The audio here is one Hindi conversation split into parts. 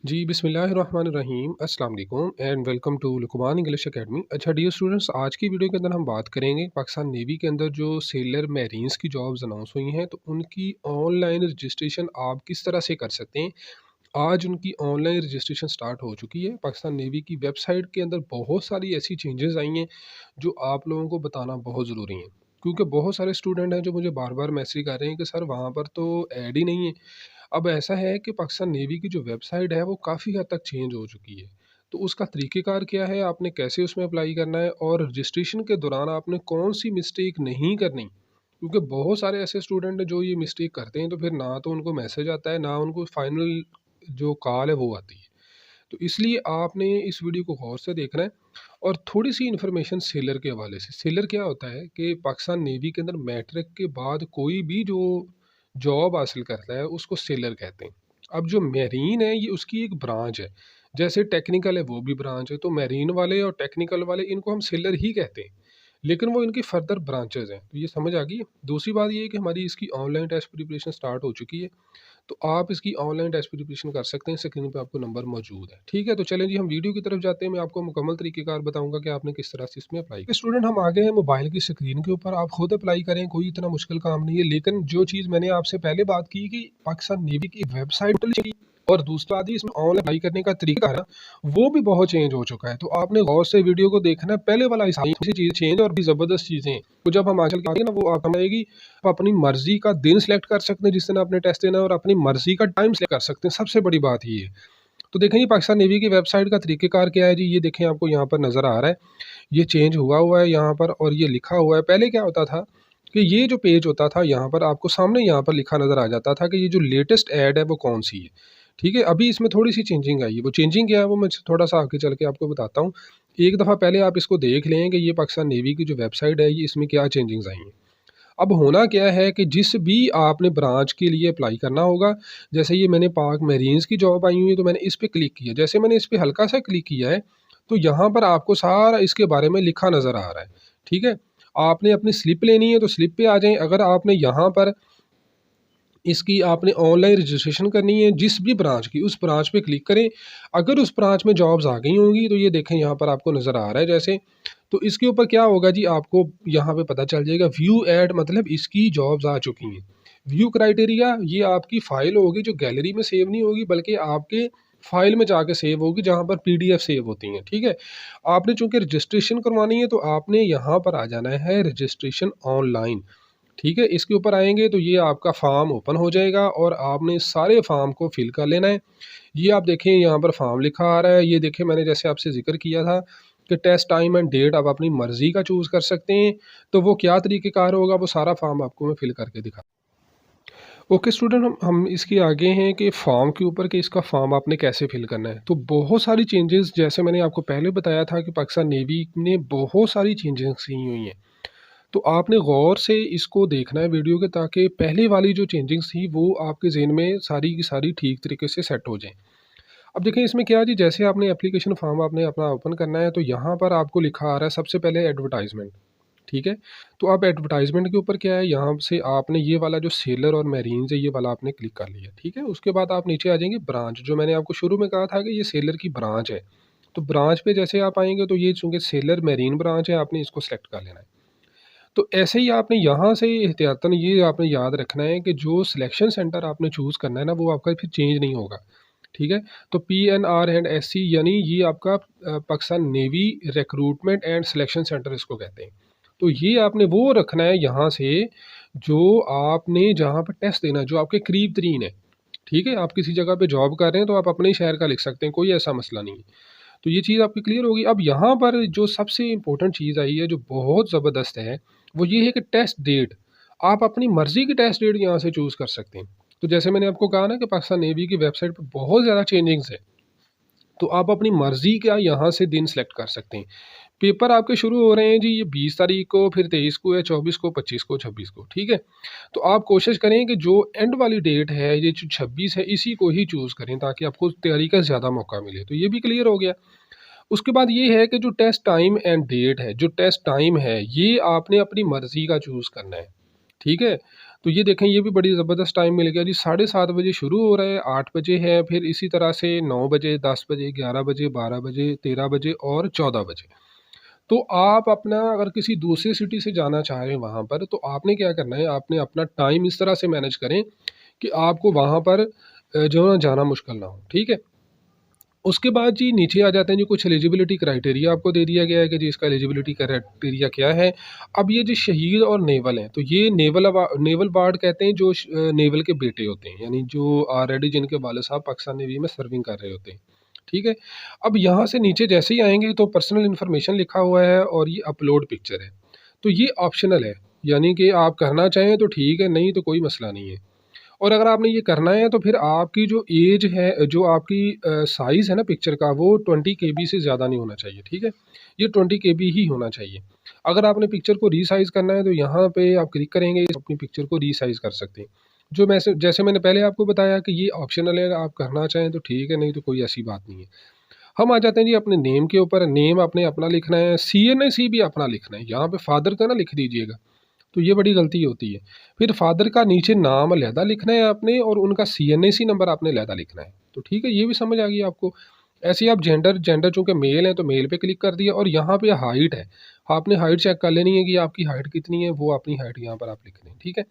जी, बिस्मिल्लाहिर्रहमानिर्रहीम, अस्सलाम वालेकुम and welcome to Luqman English academy. अच्छा डियर स्टूडेंट्स, आज की वीडियो के अंदर हम बात करेंगे पाकिस्तान नेवी के अंदर जो सेलर मैरीन्स की जॉब्स अनाउंस हुई हैं, तो उनकी ऑनलाइन रजिस्ट्रेशन आप किस तरह से कर सकते हैं। आज उनकी ऑनलाइन रजिस्ट्रेशन स्टार्ट हो चुकी है। पाकिस्तान नेवी की वेबसाइट के अंदर बहुत सारी ऐसी चेंजेस आई हैं जो आप लोगों को बताना बहुत ज़रूरी है, क्योंकि बहुत सारे स्टूडेंट हैं जो मुझे बार बार मैसेज कर रहे हैं कि सर वहाँ पर तो ऐड ही नहीं है। अब ऐसा है कि पाकिस्तान नेवी की जो वेबसाइट है वो काफ़ी हद तक चेंज हो चुकी है। तो उसका तरीक़ेकार क्या है, आपने कैसे उसमें अप्लाई करना है और रजिस्ट्रेशन के दौरान आपने कौन-सी मिस्टेक नहीं करनी। क्योंकि बहुत सारे ऐसे स्टूडेंट हैं जो ये मिस्टेक करते हैं, तो फिर ना तो उनको मैसेज आता है, ना उनको फाइनल जो कॉल है वो आती है। तो इसलिए आपने इस वीडियो को गौर से देखना है और थोड़ी-सी इन्फॉर्मेशन सेलर के हवाले से। सेलर क्या होता है कि पाकिस्तान नेवी के अंदर मैट्रिक के बाद कोई भी जो जॉब हासिल करता है उसको सेलर कहते हैं। अब जो मैरीन है ये उसकी एक ब्रांच है। जैसे टेक्निकल है वो भी ब्रांच है, तो मैरीन वाले और टेक्निकल वाले इनको हम सेलर ही कहते हैं। लेकिन वो इनकी फर्दर ब्रांचेज़ हैं। तो ये समझ आ गई? दूसरी बात ये है कि हमारी इसकी ऑनलाइन टेस्ट प्रिपरेशन स्टार्ट हो चुकी है। तो आप इसकी ऑनलाइन टेस्ट प्रिपरेशन कर सकते हैं, स्क्रीन पे आपको नंबर मौजूद है। ठीक है, तो चलें जी हम वीडियो की तरफ जाते हैं। मैं आपको मुकम्मल तरीक़ेकार बताऊँगा कि आपने किस तरह से इसमें अप्लाई स्टूडेंट हम आ गए हैं मोबाइल की स्क्रीन के ऊपर। आप खुद अप्लाई करें, कोई इतना मुश्किल काम नहीं है। लेकिन जो चीज़ मैंने आपसे पहले बात की कि पाकिस्तान नेवी की वेबसाइट और दूसरा आदि इसमें ऑनलाइन अप्लाई करने का तरीका है ना, वो भी बहुत चेंज हो चुका है। तो आपने गौर से वीडियो को देखना है। पहले वाला हिसाब से चीज़ चेंज और भी ज़बरदस्त चीज़ें हैं। तो जब हम आजकल आगे ना वो आप आएगी, आप अपनी मर्ज़ी का दिन सेलेक्ट कर सकते हैं जिस दिन आपने टेस्ट देना है और अपनी मर्ज़ी का टाइम सेलेक्ट कर सकते हैं। सबसे बड़ी बात ये है। तो देखें, ये पाकिस्तान नेवी की वेबसाइट का तरीक़ेकार क्या है जी, ये देखें आपको यहाँ पर नज़र आ रहा है। ये चेंज हुआ हुआ है यहाँ पर और ये लिखा हुआ है। पहले क्या होता था कि ये जो पेज होता था यहाँ पर आपको सामने यहाँ पर लिखा नज़र आ जाता था कि ये जो लेटेस्ट ऐड है वो कौन-सी है। ठीक है, अभी इसमें थोड़ी-सी चेंजिंग आई है। वो चेंजिंग क्या है वो मैं थोड़ा-सा आगे चल के आपको बताता हूँ। एक दफ़ा पहले आप इसको देख लें कि ये पाकिस्तान नेवी की जो वेबसाइट है ये इसमें क्या चेंजिंग्स आई हैं। अब होना क्या है कि जिस भी आपने ब्रांच के लिए अप्लाई करना होगा, जैसे ये मैंने पाक मैरीन्स की जॉब आई हुई है तो मैंने इस पे क्लिक किया। जैसे मैंने इस पे हल्का-सा क्लिक किया है, तो यहाँ पर आपको सारा इसके बारे में लिखा नज़र आ रहा है। ठीक है? आपने अपनी स्लिप लेनी है तो स्लिप पे आ जाएँ। अगर आपने यहाँ पर इसकी आपने ऑनलाइन रजिस्ट्रेशन करनी है जिस भी ब्रांच की, उस ब्रांच पे क्लिक करें। अगर उस ब्रांच में जॉब्स आ गई होंगी तो ये देखें यहाँ पर आपको नज़र आ रहा है जैसे। तो इसके ऊपर क्या होगा जी, आपको यहाँ पे पता चल जाएगा व्यू ऐड, मतलब इसकी जॉब्स आ चुकी हैं। व्यू क्राइटेरिया, ये आपकी फ़ाइल होगी जो गैलरी में सेव नहीं होगी बल्कि आपके फ़ाइल में जाके सेव होगी जहाँ पर पीडीएफ सेव होती हैं। ठीक है? आपने चूँकि रजिस्ट्रेशन करवानी है तो आपने यहाँ पर आ जाना है रजिस्ट्रेशन ऑनलाइन। ठीक है? इसके ऊपर आएँगे तो ये आपका फ़ॉर्म ओपन हो जाएगा और आपने सारे फ़ॉर्म को फ़िल कर लेना है। ये आप देखें यहाँ पर फ़ॉर्म लिखा आ रहा है। ये देखें मैंने जैसे आपसे ज़िक्र किया था कि टेस्ट टाइम एंड डेट आप अपनी मर्ज़ी का चूज़ कर सकते हैं। तो वो क्या तरीक़ेकार होगा वो सारा फ़ॉर्म आपको मैं फ़िल करके दिखा। ओके स्टूडेंट, हम इसके आगे हैं कि फॉर्म के ऊपर कि इसका फॉर्म आपने कैसे फिल करना है। तो बहुत सारी चेंजेस, जैसे मैंने आपको पहले बताया था कि पाकिस्तान नेवी ने बहुत सारी चेंजेस की हुई हैं। तो आपने गौर से इसको देखना है वीडियो के, ताकि पहले वाली जो चेंजिंग्स थी वो आपके ज़हन में सारी की सारी ठीक तरीके से सेट हो जाएँ। अब देखें इसमें क्या है जी, जैसे आपने एप्लीकेशन फॉर्म आपने अपना ओपन करना है तो यहाँ पर आपको लिखा आ रहा है सबसे पहले एडवर्टाइजमेंट। ठीक है? तो अब एडवर्टाइजमेंट के ऊपर क्या है, यहाँ से आपने ये वाला जो सेलर और मैरीन्स है ये वाला आपने क्लिक कर लिया। ठीक है? उसके बाद आप नीचे आ जाएंगे ब्रांच, जो मैंने आपको शुरू में कहा था कि ये सेलर की ब्रांच है। तो ब्रांच पे जैसे आप आएंगे तो ये चूँकि सेलर मैरीन ब्रांच है, आपने इसको सेलेक्ट कर लेना है। तो ऐसे ही आपने यहाँ से एहतियातन ये आपने याद रखना है कि जो सिलेक्शन सेंटर आपने चूज़ करना है ना, वो आपका फिर चेंज नहीं होगा। ठीक है? तो पीएनआर एंड एससी, यानी ये आपका Pakistan navy recruitment and selection centre इसको कहते हैं। तो ये आपने वो रखना है यहाँ से जो आपने जहाँ पर टेस्ट देना है, जो आपके करीब तरीन है। ठीक है? आप किसी जगह पे जॉब कर रहे हैं तो आप अपने ही शहर का लिख सकते हैं, कोई ऐसा मसला नहीं है। तो ये चीज़ आपकी क्लियर होगी। अब यहाँ पर जो सबसे इम्पोर्टेंट चीज़ आई है जो बहुत ज़बरदस्त है, वो ये है कि टेस्ट डेट। आप अपनी मर्ज़ी की टेस्ट डेट यहाँ से चूज़ कर सकते हैं। तो जैसे मैंने आपको कहा ना कि पाकिस्तान नेवी की वेबसाइट पे बहुत ज़्यादा चेंजिंग्स है। तो आप अपनी मर्ज़ी का यहाँ से दिन सेलेक्ट कर सकते हैं। पेपर आपके शुरू हो रहे हैं जी, ये 20 तारीख को, फिर 23 को है, 24 को, 25 को, 26 को। ठीक है? तो आप कोशिश करें कि जो एंड वाली डेट है, ये जो 26 है, इसी को ही चूज़ करें ताकि आपको तैयारी का ज़्यादा मौका मिले। तो ये भी क्लियर हो गया। उसके बाद ये है कि जो टेस्ट टाइम एंड डेट है, जो टेस्ट टाइम है, ये आपने अपनी मर्ज़ी का चूज़ करना है। ठीक है? तो ये देखें, ये भी बड़ी ज़बरदस्त टाइम मिल गया जी। 7:30 बजे शुरू हो रहा है, 8 बजे है, फिर इसी तरह से 9 बजे, 10 बजे, 11 बजे, 12 बजे, 13 बजे और 14 बजे। तो आप अपना अगर किसी दूसरी सिटी से जाना चाह रहे हैं वहाँ पर, तो आपने क्या करना है, आपने अपना टाइम इस तरह से मैनेज करें कि आपको वहाँ पर जो है ना जाना मुश्किल ना हो, ठीक है? उसके बाद जी नीचे आ जाते हैं जी, कुछ एलिजिबिलिटी क्राइटेरिया आपको दे दिया गया है कि जी इसका एलिजिबिलिटी क्राइटेरिया क्या है। अब ये जो शहीद और नेवल हैं, तो ये नेवल वार्ड कहते हैं जो नेवल के बेटे होते हैं, यानी जो ऑलरेडी जिनके वाले साहब पाकिस्तान नेवी में सर्विंग कर रहे होते हैं, ठीक है? अब यहाँ से नीचे जैसे ही आएँगे तो पर्सनल इन्फॉर्मेशन लिखा हुआ है और ये अपलोड पिक्चर है। तो ये ऑप्शनल है, यानी कि आप करना चाहें तो ठीक है, नहीं तो कोई मसला नहीं है। और अगर आपने ये करना है तो फिर आपकी जो एज है, जो आपकी साइज़ है ना पिक्चर का, वो 20 केबी से ज़्यादा नहीं होना चाहिए, ठीक है? ये 20 केबी ही होना चाहिए। अगर आपने पिक्चर को रीसाइज़ करना है तो यहाँ पे आप क्लिक करेंगे, अपनी पिक्चर को रीसाइज़ कर सकते हैं। जो मैं से जैसे मैंने पहले आपको बताया कि ये ऑप्शनल है, आप करना चाहें तो ठीक है, नहीं तो कोई ऐसी बात नहीं है। हम आ जाते हैं जी अपने नेम के ऊपर। नेम आपने अपना लिखना है, सीएनएसी भी अपना लिखना है। यहाँ पे फादर का ना लिख दीजिएगा, तो ये बड़ी गलती होती है। फिर फादर का नीचे नाम अलहदा लिखना है आपने और उनका सीएनएसी नंबर आपने अलहदा लिखना है। तो ठीक है, ये भी समझ आ गई आपको। ऐसे ही आप जेंडर जेंडर चूँकि मेल है तो मेल पे क्लिक कर दिया और यहाँ पे हाइट है। आपने हाइट चेक कर लेनी है कि आपकी हाइट कितनी है, वो अपनी हाइट यहाँ पर आप लिख लें, ठीक है?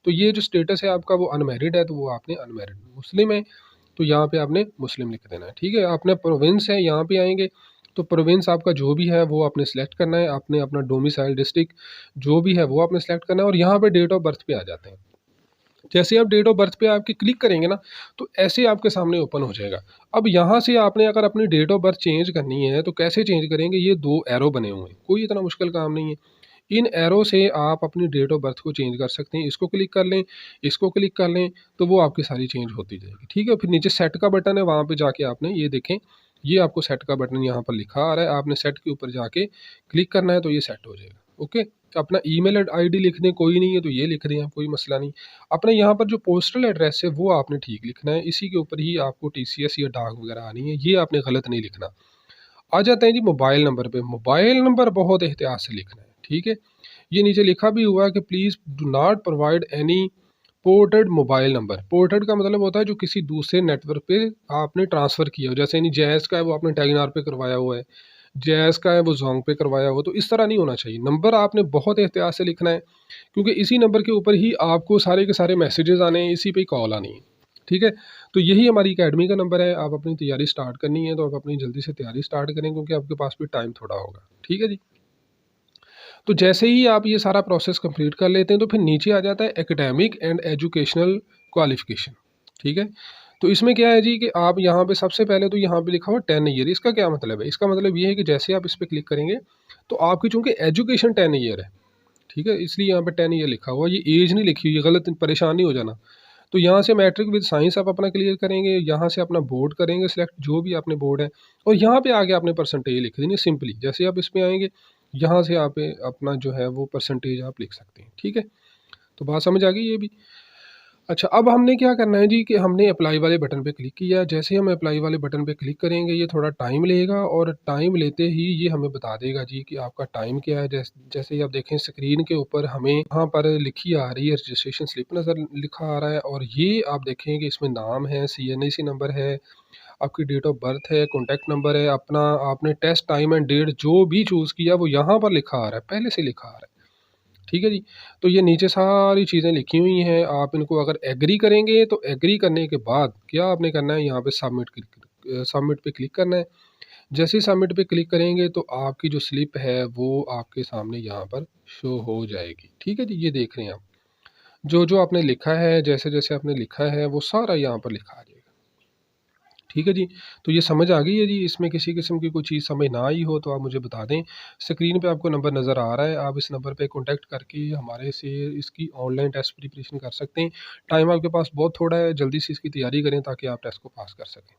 तो ये जो स्टेटस है आपका वो अनमैरिड है, तो वो आपने अनमैरिड। मुस्लिम है, तो यहाँ पे आपने मुस्लिम लिख देना है, ठीक है? आपने प्रोविंस है, यहाँ पे आएँगे, तो प्रोविंस आपका जो भी है वो आपने सेलेक्ट करना है। आपने अपना डोमिसाइल डिस्ट्रिक्ट जो भी है वो आपने सेलेक्ट करना है और यहाँ पे डेट ऑफ बर्थ पे आ जाते हैं। जैसे आप डेट ऑफ बर्थ पे आपके क्लिक करेंगे ना, तो ऐसे आपके सामने ओपन हो जाएगा। अब यहाँ से आपने अगर अपनी डेट ऑफ बर्थ चेंज करनी है, तो कैसे चेंज करेंगे? ये 2 एरो बने हुए हैं, कोई इतना मुश्किल काम नहीं है। इन एरो से आप अपनी डेट ऑफ बर्थ को चेंज कर सकते हैं। इसको क्लिक कर लें, इसको क्लिक कर लें, तो वो आपकी सारी चेंज होती जाएगी, ठीक है? फिर नीचे सेट का बटन है, वहाँ पे जाके आपने ये देखें, ये आपको सेट का बटन यहाँ पर लिखा आ रहा है, आपने सेट के ऊपर जाके क्लिक करना है, तो ये सेट हो जाएगा, ओके? अपना ईमेल आईडी लिख दें, कोई नहीं है तो ये लिख दें आप, कोई मसला नहीं। अपने यहाँ पर जो पोस्टल एड्रेस है वो आपने ठीक लिखना है, इसी के ऊपर ही आपको टीसीएस या डाक वगैरह आनी है, ये आपने गलत नहीं लिखना। आ जाते हैं जी मोबाइल नंबर पे। मोबाइल नंबर बहुत एहतियात से लिखना है, ठीक है? ये नीचे लिखा भी हुआ है कि please do not provide any ported mobile number. Ported का मतलब होता है जो किसी दूसरे नेटवर्क पे आपने ट्रांसफ़र किया हो, जैसे यानी जैज़ का है वो आपने टेलीनॉर पे करवाया हुआ है, जैज़ का है वो ज़ोंग पे करवाया हुआ, तो इस तरह नहीं होना चाहिए। नंबर आपने बहुत एहतियात से लिखना है, क्योंकि इसी नंबर के ऊपर ही आपको सारे के सारे मैसेजेस आने हैं, इसी पे ही कॉल आनी है, ठीक है? तो यही हमारी अकेडमी का नंबर है। आप अपनी तैयारी स्टार्ट करनी है तो आप अपनी जल्दी से तैयारी स्टार्ट करें, क्योंकि आपके पास भी टाइम थोड़ा होगा, ठीक है जी? तो जैसे ही आप ये सारा प्रोसेस कंप्लीट कर लेते हैं, तो फिर नीचे आ जाता है एकेडमिक एंड एजुकेशनल क्वालिफिकेशन, ठीक है? तो इसमें क्या है जी कि आप यहाँ पे सबसे पहले तो यहाँ पे लिखा हुआ 10 ईयर। इसका क्या मतलब है? इसका मतलब ये है कि जैसे आप इस पे क्लिक करेंगे, तो आपकी चूँकि एजुकेशन 10 ईयर है, ठीक है? इसलिए यहाँ पे 10 ईयर लिखा हुआ है, ये एज नहीं लिखी हुई है, गलत परेशान नहीं हो जाना। तो यहाँ से मैट्रिक विद साइंस आप अपना क्लियर करेंगे, यहाँ से अपना बोर्ड करेंगे सिलेक्ट, जो भी आपने बोर्ड है, और यहाँ पे आके आपने परसेंटेज लिख देनी है सिंपली। जैसे आप इस पे आएँगे, यहाँ से आप अपना जो है वो परसेंटेज आप लिख सकते हैं, ठीक है? तो बात समझ आ गई ये भी? अच्छा, अब हमने क्या करना है जी कि हमने अप्लाई वाले बटन पे क्लिक किया। जैसे ही हम अप्लाई वाले बटन पे क्लिक करेंगे, ये थोड़ा टाइम लेगा और टाइम लेते ही ये हमें बता देगा जी कि आपका टाइम क्या है। जैसे ही आप देखें स्क्रीन के ऊपर हमें यहाँ पर लिखी आ रही है, रजिस्ट्रेशन स्लिप नज़र लिखा आ रहा है, और ये आप देखें कि इसमें नाम है, सीएनआईसी नंबर है, आपकी डेट ऑफ बर्थ है, कॉन्टैक्ट नंबर है, अपना आपने टेस्ट टाइम एंड डेट जो भी चूज़ किया वो यहाँ पर लिखा आ रहा है, पहले से लिखा आ रहा है। ठीक है जी? तो ये नीचे सारी चीज़ें लिखी हुई हैं, आप इनको अगर एग्री करेंगे तो एग्री करने के बाद क्या आपने करना है, यहाँ पे सबमिट पे क्लिक करना है। जैसे ही सबमिट पे क्लिक करेंगे तो आपकी जो स्लिप है वो आपके सामने यहाँ पर शो हो जाएगी। ठीक है जी? ये देख रहे हैं आप। जो-जो आपने लिखा है, जैसे-जैसे आपने लिखा है वो सारा यहाँ पर लिखा आ जाएगा। ठीक है जी? तो ये समझ आ गई है जी? इसमें किसी किस्म की कोई चीज़ समझ ना आई हो तो आप मुझे बता दें। स्क्रीन पे आपको नंबर नज़र आ रहा है, आप इस नंबर पे कॉन्टैक्ट करके हमारे से इसकी ऑनलाइन टेस्ट प्रिपरेशन कर सकते हैं। टाइम आपके पास बहुत थोड़ा है, जल्दी से इसकी तैयारी करें ताकि आप टेस्ट को पास कर सकें।